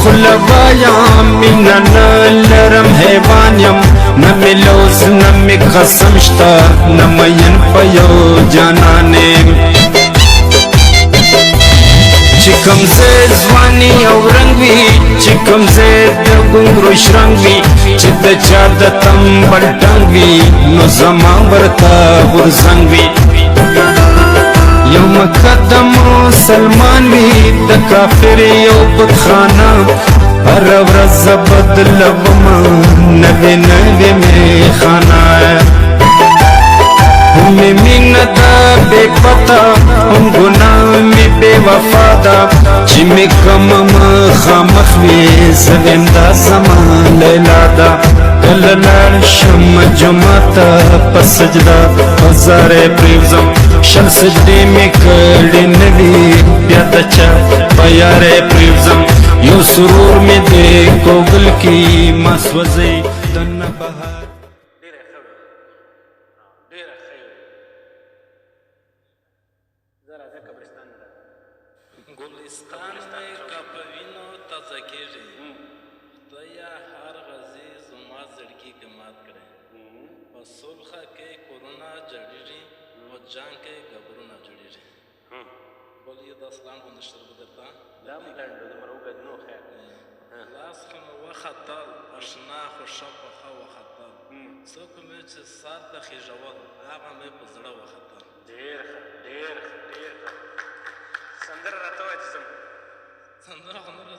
خلوایا مینا نلرم حیوانیم نمیلوز نمی قسم شتا نمین پیو جانانیم چکم زید زوانی او رنگ وی چکم زید گنگروش رنگ وی چد چاد تنبل ٹنگ وی نو زمان برتا ورزنگ وی یو مقدم مسلمان وی د کافر یو بتخانه هر ورځ بدلوما نوی نوی می خانه هم مینه دا بے پتا هم گناه می بے وفا دا چی می کم مخامخ وی زویم دا زمان لیلا دا کل لار شم جمعتا پس سجدہ ہزار پریوزم شل سجدی می کڑی نوی بیاد چا پیار پریوزم یو سرور می دے کوگل کی ماسوزی دن بہار گلستان میں کپوینو تزکیجی خدایا ہر غزی زما زڑکی کے مات کرے و سلخہ کے کورونا جڑیجی و جان کے گبرونا جڑیجی بولیے 10 لان بندشتر بدرتا دام لندو دمرو گدنو خیر لاس خم و خطر اشنا خوشب خو خطر سوک میں چھ سات خجوال آغا میں پزڑا و خطر دیر سندر راتو اجزم سندرا خندرا